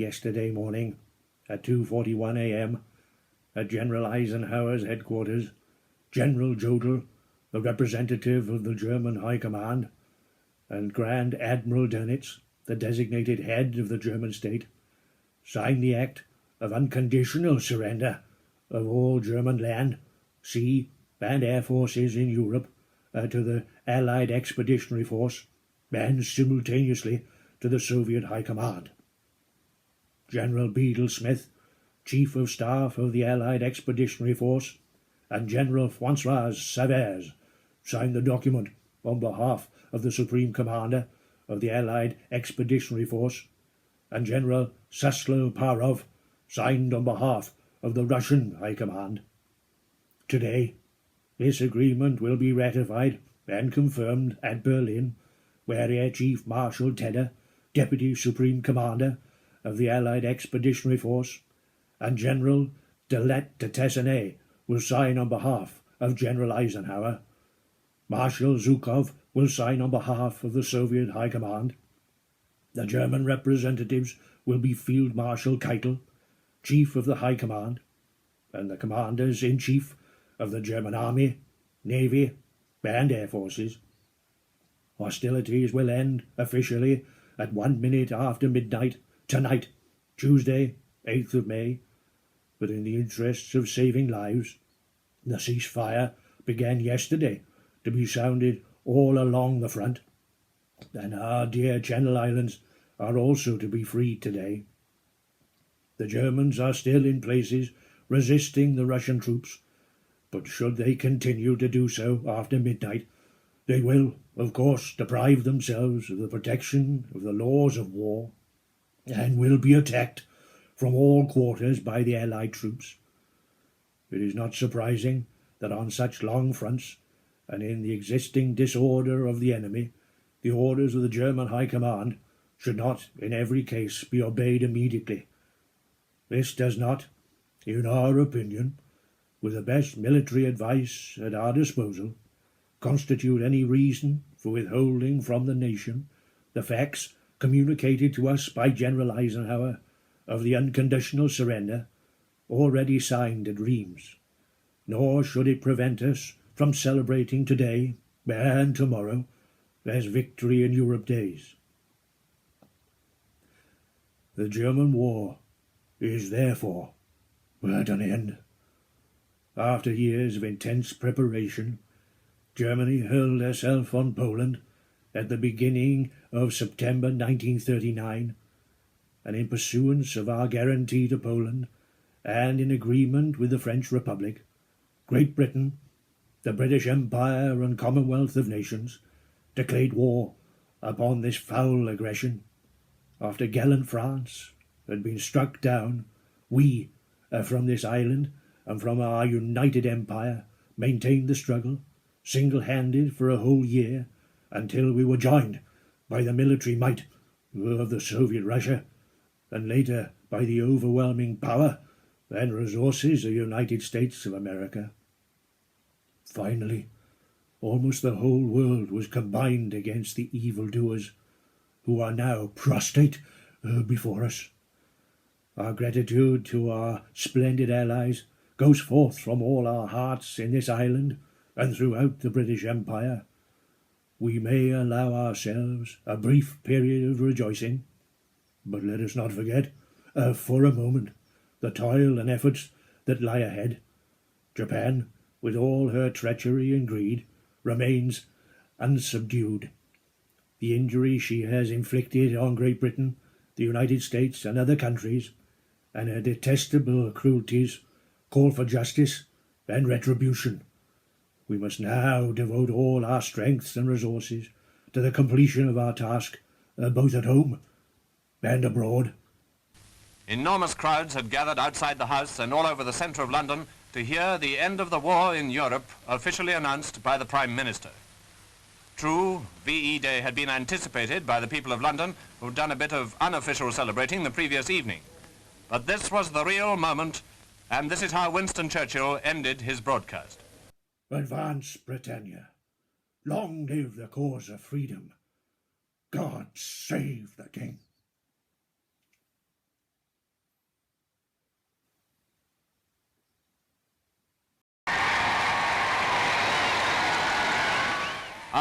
yesterday morning at 2:41 a.m. at General Eisenhower's headquarters, General Jodl, the representative of the German High Command, and Grand Admiral Dönitz, the designated head of the German state, signed the act of unconditional surrender of all German land, sea, and air forces in Europe to the Allied Expeditionary Force and simultaneously to the Soviet High Command. General Bedell Smith, Chief of Staff of the Allied Expeditionary Force, and General François Savers signed the document on behalf of the Supreme Commander of the Allied Expeditionary Force, and General Saslo Parov signed on behalf of the Russian High Command. Today, this agreement will be ratified and confirmed at Berlin, where Air Chief Marshal Tedder, Deputy Supreme Commander of the Allied Expeditionary Force, and General de Tessonnet will sign on behalf of General Eisenhower. Marshal Zhukov will sign on behalf of the Soviet High Command. The German representatives will be Field Marshal Keitel, Chief of the High Command, and the Commanders-in-Chief of the German Army, Navy, and Air Forces. Hostilities will end officially at 1 minute after midnight tonight, Tuesday, 8th of May, but in the interests of saving lives, the ceasefire began yesterday to be sounded all along the front, and our dear Channel Islands are also to be freed today. The Germans are still in places resisting the Russian troops, but should they continue to do so after midnight, they will, of course, deprive themselves of the protection of the laws of war, and will be attacked from all quarters by the Allied troops. It is not surprising that on such long fronts, and in the existing disorder of the enemy, the orders of the German High Command should not, in every case, be obeyed immediately. This does not, in our opinion, with the best military advice at our disposal, constitute any reason for withholding from the nation the facts communicated to us by General Eisenhower of the unconditional surrender already signed at Reims, nor should it prevent us from celebrating today and tomorrow as Victory in Europe days. The German war is therefore at an end. After years of intense preparation, Germany hurled herself on Poland at the beginning of September 1939, and in pursuance of our guarantee to Poland, and in agreement with the French Republic, Great Britain, the British Empire and Commonwealth of Nations, declared war upon this foul aggression. After gallant France had been struck down, we, from this island and from our united empire, maintained the struggle, single-handed for a whole year, until we were joined by the military might of the Soviet Russia, and later by the overwhelming power and resources of the United States of America. Finally, almost the whole world was combined against the evildoers, who are now prostrate before us. Our gratitude to our splendid allies goes forth from all our hearts in this island and throughout the British Empire. We may allow ourselves a brief period of rejoicing, but let us not forget, for a moment, the toil and efforts that lie ahead. Japan, with all her treachery and greed, remains unsubdued. The injury she has inflicted on Great Britain, the United States, and other countries, and her detestable cruelties, call for justice and retribution. We must now devote all our strength and resources to the completion of our task, both at home and abroad. Enormous crowds had gathered outside the House and all over the centre of London to hear the end of the war in Europe officially announced by the Prime Minister. True, VE Day had been anticipated by the people of London, who'd done a bit of unofficial celebrating the previous evening. But this was the real moment, and this is how Winston Churchill ended his broadcast. Advance, Britannia. Long live the cause of freedom. God save the King.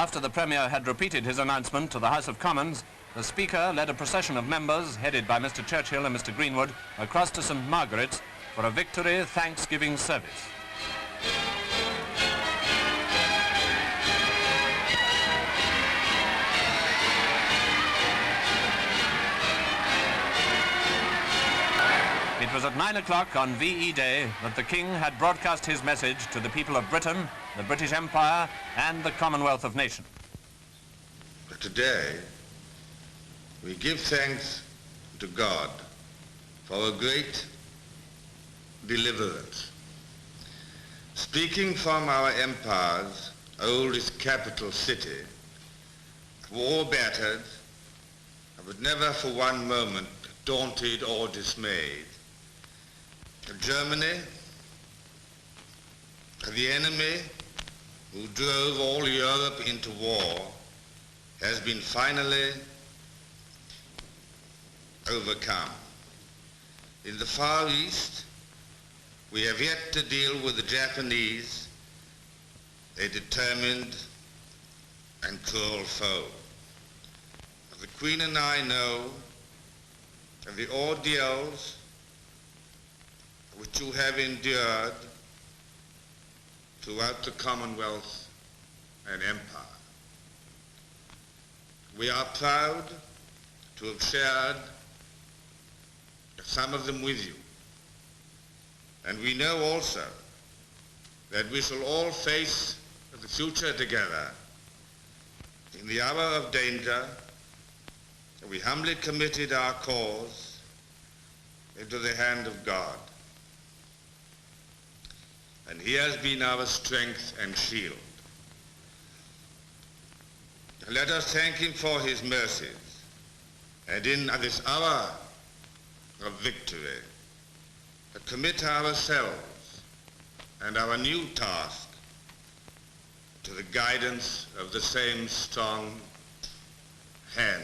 After the Premier had repeated his announcement to the House of Commons, the Speaker led a procession of members, headed by Mr. Churchill and Mr. Greenwood, across to St. Margaret's for a Victory Thanksgiving service. It was at 9 o'clock on VE Day that the King had broadcast his message to the people of Britain, the British Empire, and the Commonwealth of Nations. Today, we give thanks to God for a great deliverance. Speaking from our empire's oldest capital city, war battered, but never for one moment daunted or dismayed, Germany, the enemy who drove all Europe into war, has been finally overcome. In the Far East, we have yet to deal with the Japanese, a determined and cruel foe. The Queen and I know of the ordeals which you have endured throughout the Commonwealth and Empire. We are proud to have shared some of them with you. And we know also that we shall all face the future together. In the hour of danger, we humbly committed our cause into the hand of God. And he has been our strength and shield. Let us thank him for his mercies, and in this hour of victory, commit ourselves and our new task to the guidance of the same strong hand.